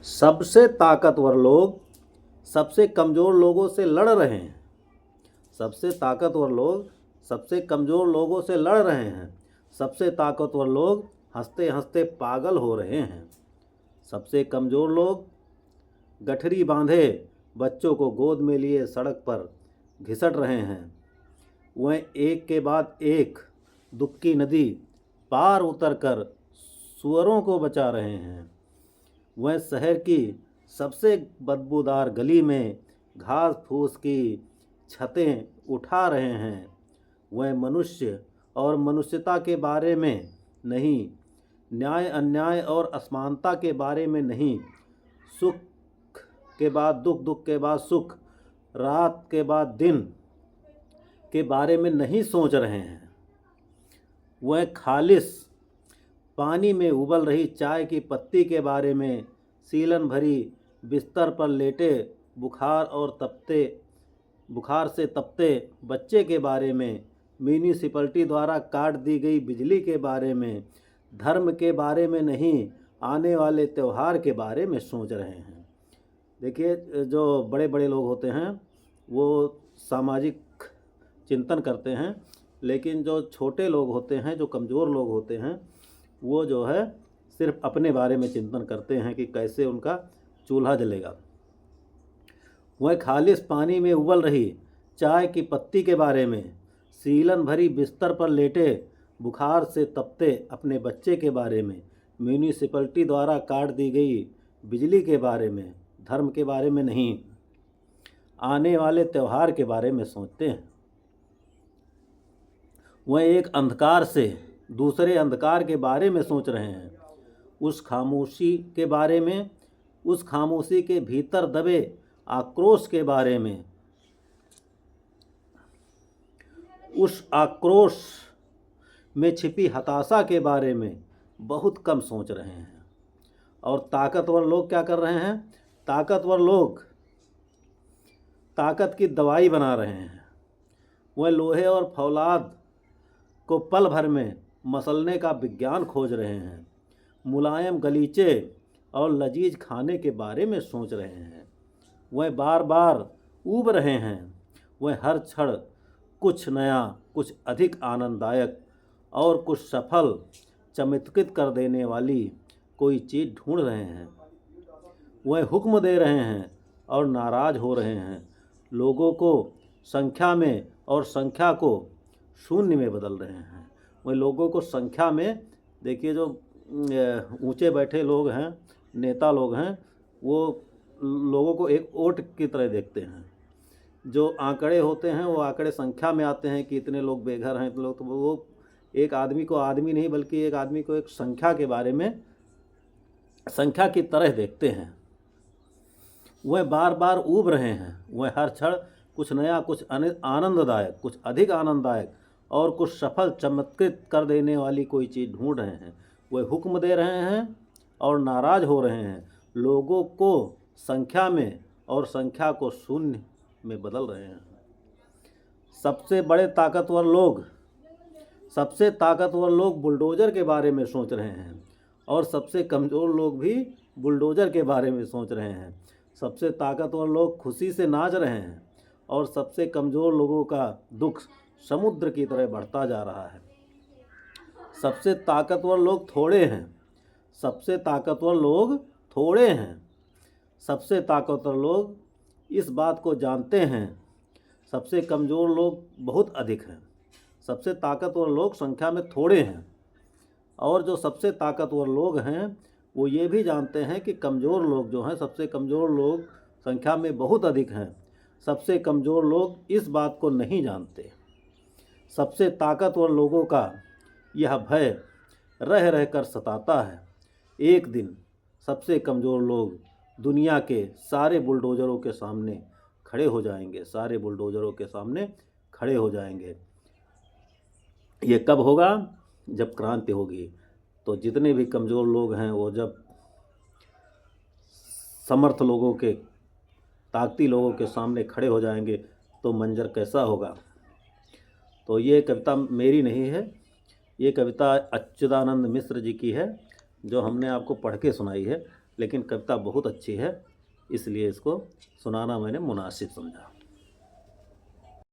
सबसे ताकतवर लोग सबसे कमज़ोर लोगों से लड़ रहे हैं। सबसे ताकतवर लोग सबसे कमज़ोर लोगों से लड़ रहे हैं। सबसे ताकतवर लोग हंसते हंसते पागल हो रहे हैं। सबसे कमज़ोर लोग गठरी बांधे बच्चों को गोद में लिए सड़क पर घिसट रहे हैं। वह एक के बाद एक दुख की नदी पार उतरकर सुअरों को बचा रहे हैं। वह शहर की सबसे बदबूदार गली में घास फूस की छतें उठा रहे हैं। वह मनुष्य और मनुष्यता के बारे में नहीं, न्याय अन्याय और असमानता के बारे में नहीं, सुख के बाद दुख, दुख के बाद सुख, रात के बाद दिन के बारे में नहीं सोच रहे हैं। वह खालिस पानी में उबल रही चाय की पत्ती के बारे में, सीलन भरी बिस्तर पर लेटे बुखार से तपते बच्चे के बारे में, म्यूनिसिपैलिटी द्वारा काट दी गई बिजली के बारे में, धर्म के बारे में नहीं, आने वाले त्यौहार के बारे में सोच रहे हैं। देखिए, जो बड़े बड़े लोग होते हैं वो सामाजिक चिंतन करते हैं, लेकिन जो छोटे लोग होते हैं, जो कमज़ोर लोग होते हैं, वो जो है सिर्फ अपने बारे में चिंतन करते हैं कि कैसे उनका चूल्हा जलेगा। वह खालिस पानी में उबल रही चाय की पत्ती के बारे में, सीलन भरी बिस्तर पर लेटे बुखार से तपते अपने बच्चे के बारे में, म्यूनिसिपैलिटी द्वारा काट दी गई बिजली के बारे में, धर्म के बारे में नहीं, आने वाले त्यौहार के बारे में सोचते हैं। वह एक अंधकार से दूसरे अंधकार के बारे में सोच रहे हैं। उस खामोशी के बारे में, उस खामोशी के भीतर दबे आक्रोश के बारे में, उस आक्रोश में छिपी हताशा के बारे में बहुत कम सोच रहे हैं। और ताकतवर लोग क्या कर रहे हैं? ताकतवर लोग ताकत की दवाई बना रहे हैं। वह लोहे और फौलाद को पल भर में मसलने का विज्ञान खोज रहे हैं। मुलायम गलीचे और लजीज खाने के बारे में सोच रहे हैं। वह बार बार ऊब रहे हैं। वह हर क्षण कुछ नया, कुछ अधिक आनंददायक और कुछ सफल चमत्कृत कर देने वाली कोई चीज़ ढूंढ रहे हैं। वह हुक्म दे रहे हैं और नाराज हो रहे हैं। लोगों को संख्या में और संख्या को शून्य में बदल रहे हैं। वह लोगों को संख्या में, देखिए जो ऊंचे बैठे लोग हैं, नेता लोग हैं, वो लोगों को एक वोट की तरह देखते हैं। जो आंकड़े होते हैं वो आंकड़े संख्या में आते हैं कि इतने लोग बेघर हैं, इतने लोग, तो वो एक आदमी को आदमी नहीं बल्कि एक आदमी को एक संख्या के बारे में संख्या की तरह देखते हैं। वह बार बार ऊब रहे हैं। वह हर क्षण कुछ नया, कुछ आनंददायक, कुछ अधिक आनंददायक और कुछ सफल चमत्कृत कर देने वाली कोई चीज़ ढूंढ रहे हैं। वह हुक्म दे रहे हैं और नाराज हो रहे हैं। लोगों को संख्या में और संख्या को शून्य में बदल रहे हैं। सबसे ताकतवर लोग बुलडोज़र के बारे में सोच रहे हैं और सबसे कमज़ोर लोग भी बुलडोज़र के बारे में सोच रहे हैं। सबसे ताकतवर लोग खुशी से नाच रहे हैं और सबसे कमज़ोर लोगों का दुख समुद्र की तरह बढ़ता जा रहा है। सबसे ताकतवर लोग थोड़े हैं। सबसे ताकतवर लोग थोड़े हैं। सबसे ताकतवर लोग इस बात को जानते हैं। सबसे कमज़ोर लोग बहुत अधिक हैं। सबसे ताकतवर लोग संख्या में थोड़े हैं और जो सबसे ताकतवर लोग हैं वो ये भी जानते हैं कि कमज़ोर लोग जो हैं, सबसे कमज़ोर लोग संख्या में बहुत अधिक हैं। सबसे कमज़ोर लोग इस बात को नहीं जानते। सबसे ताकतवर लोगों का यह भय रह रह कर सताता है। एक दिन सबसे कमज़ोर लोग दुनिया के सारे बुलडोज़रों के सामने खड़े हो जाएंगे। सारे बुलडोज़रों के सामने खड़े हो जाएंगे। ये कब होगा? जब क्रांति होगी। तो जितने भी कमज़ोर लोग हैं वो जब समर्थ लोगों के, ताकती लोगों के सामने खड़े हो जाएंगे तो मंजर कैसा होगा। तो ये कविता मेरी नहीं है, ये कविता अच्युतानंद मिश्र जी की है, जो हमने आपको पढ़ के सुनाई है। लेकिन कविता बहुत अच्छी है, इसलिए इसको सुनाना मैंने मुनासिब समझा।